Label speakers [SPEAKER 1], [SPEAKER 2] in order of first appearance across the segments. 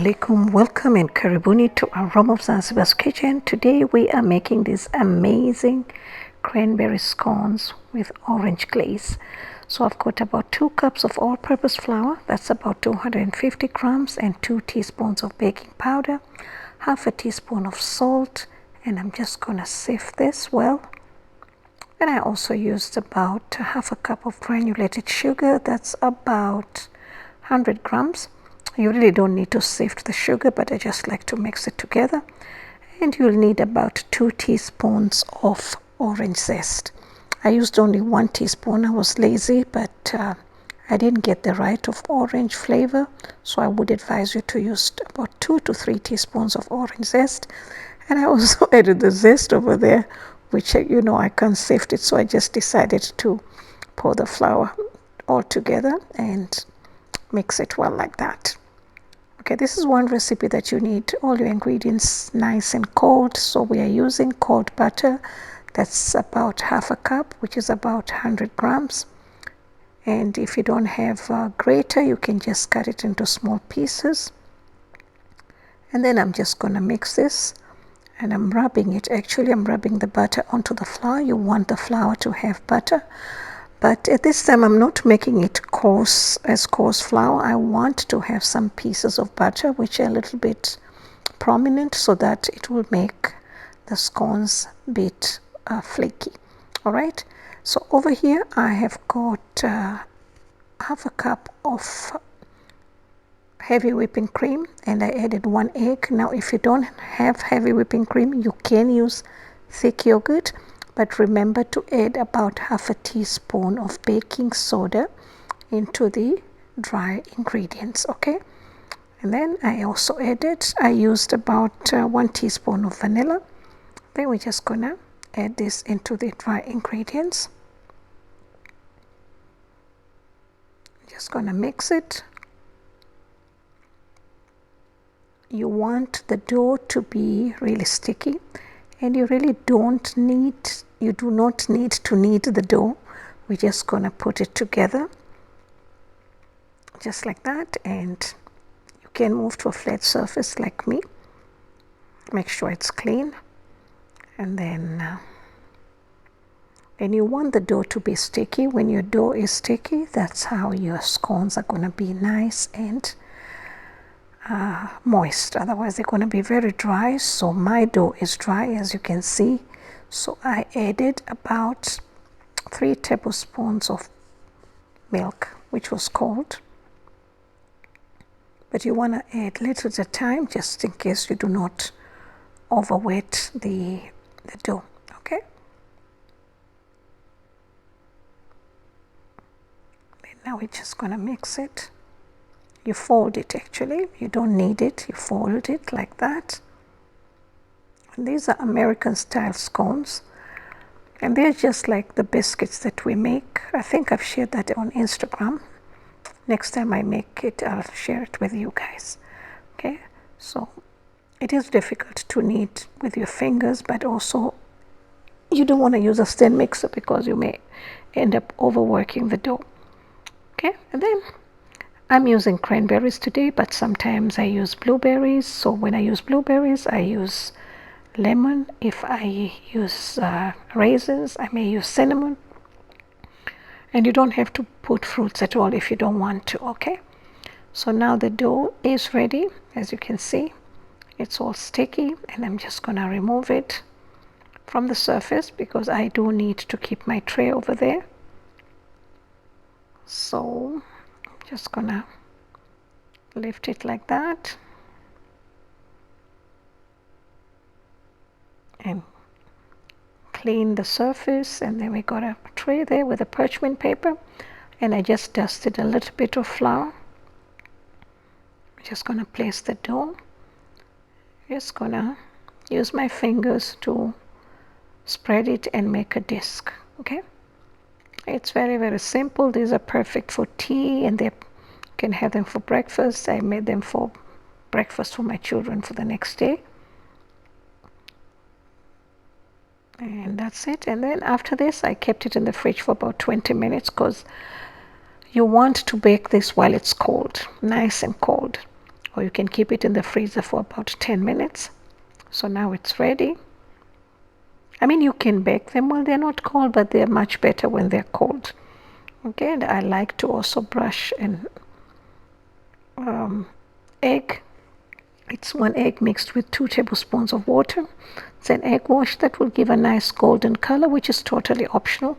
[SPEAKER 1] Alaikum, welcome and karibuni to our Room of Zanzibar's kitchen. Today we are making these amazing cranberry scones with orange glaze. So I've got about 2 cups of all-purpose flour, that's about 250 grams, and 2 teaspoons of baking powder, half a teaspoon of salt, and I'm just gonna sift this well. And I also used about half a cup of granulated sugar, that's about 100 grams. You really don't need to sift the sugar, but I just like to mix it together. And you'll need about 2 teaspoons of orange zest. I used only 1 teaspoon. I was lazy, but I didn't get the right of orange flavor. So I would advise you to use about 2 to 3 teaspoons of orange zest. And I also added the zest over there, which I can't sift it. So I just decided to pour the flour all together and mix it well like that. Okay, this is one recipe that you need all your ingredients nice and cold. So we are using cold butter. That's about half a cup, which is about 100 grams. And if you don't have a grater, you can just cut it into small pieces. And then I'm just going to mix this. And I'm rubbing it. Actually, I'm rubbing the butter onto the flour. You want the flour to have butter. But at this time, I'm not making it coarse flour. I want to have some pieces of butter which are a little bit prominent so that it will make the scones a bit flaky. All right. So over here, I have got half a cup of heavy whipping cream, and I added 1 egg. Now, if you don't have heavy whipping cream, you can use thick yogurt. But remember to add about half a teaspoon of baking soda into the dry ingredients, okay? And then I used about 1 teaspoon of vanilla. Then we're just gonna add this into the dry ingredients. Just gonna mix it. You want the dough to be really sticky. And you really do not need to knead the dough. We're just going to put it together just like that, and you can move to a flat surface like me. Make sure it's clean, and then and you want the dough to be sticky. When your dough is sticky, that's how your scones are going to be nice and moist. Otherwise they're going to be very dry. So my dough is dry, as you can see. So I added about 3 tablespoons of milk, which was cold, but you want to add little at a time just in case you do not overwet the dough. Okay, and now we're just going to mix it. You fold it. Actually, you don't need it. You fold it like that. And these are American style scones, and they're just like the biscuits that we make. I think I've shared that on Instagram. Next time I make it, I'll share it with you guys. Okay, so it is difficult to knead with your fingers, but also you don't want to use a stand mixer because you may end up overworking the dough. Okay, and then I'm using cranberries today, but sometimes I use blueberries. So when I use blueberries, I use lemon. If I use raisins, I may use cinnamon. And you don't have to put fruits at all if you don't want to, okay? So now the dough is ready. As you can see, it's all sticky, and I'm just gonna remove it from the surface because I do need to keep my tray over there. So just gonna lift it like that and clean the surface, and then we got a tray there with a parchment paper, and I just dusted a little bit of flour. I'm just gonna place the dough. Just gonna use my fingers to spread it and make a disc. Okay, it's very, very simple. These are perfect for tea, and they can have them for breakfast. I made them for breakfast for my children for the next day. And that's it. And then after this, I kept it in the fridge for about 20 minutes because you want to bake this while it's cold, nice and cold. or you can keep it in the freezer for about 10 minutes. So now it's ready. I mean, you can bake them while they're not cold, but they're much better when they're cold. Okay, and I like to also brush an egg. It's 1 egg mixed with 2 tablespoons of water. It's an egg wash that will give a nice golden color, which is totally optional.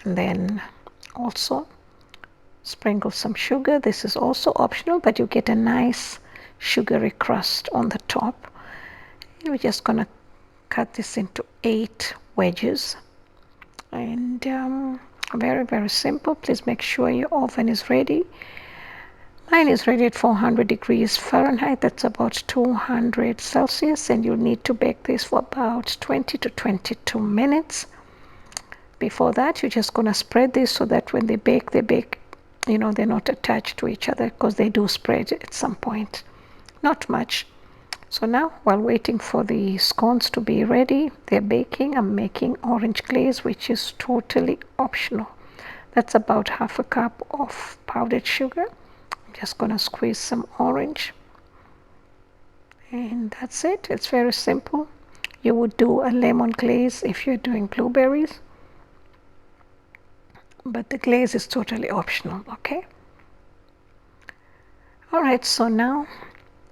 [SPEAKER 1] And then also sprinkle some sugar. This is also optional, but you get a nice sugary crust on the top. And we're just gonna cut this into 8 wedges. And very, very simple. Please make sure your oven is ready. Mine is ready at 400 degrees Fahrenheit. That's about 200 Celsius, and you'll need to bake this for about 20 to 22 minutes. Before that, you're just gonna spread this so that when they bake, they're not attached to each other, because they do spread at some point. Not much. So now, while waiting for the scones to be ready, they're baking, I'm making orange glaze, which is totally optional. That's about half a cup of powdered sugar. I'm just gonna squeeze some orange. And that's it. It's very simple. You would do a lemon glaze if you're doing blueberries, but the glaze is totally optional, okay? All right, so now,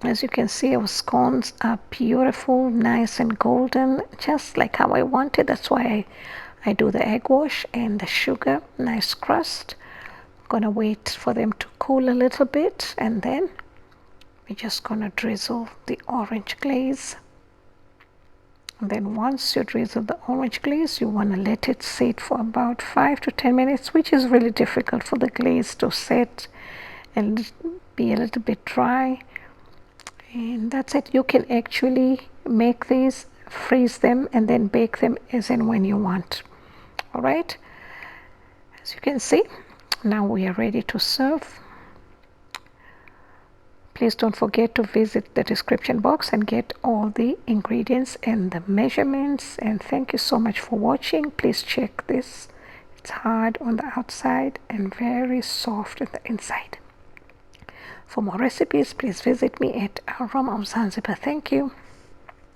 [SPEAKER 1] as you can see, our scones are beautiful, nice and golden, just like how I wanted. That's why I do the egg wash and the sugar, nice crust. I'm gonna wait for them to cool a little bit, and then we're just gonna drizzle the orange glaze. And then once you drizzle the orange glaze, you want to let it sit for about 5 to 10 minutes, which is really difficult for the glaze to set and be a little bit dry. And that's it. You can actually make these, freeze them, and then bake them as and when you want. All right, as you can see, now we are ready to serve. Please don't forget to visit the description box and get all the ingredients and the measurements. And thank you so much for watching. Please check this. It's hard on the outside and very soft on the inside. For more recipes, please visit me at Aroma of Zanzibar. Thank you.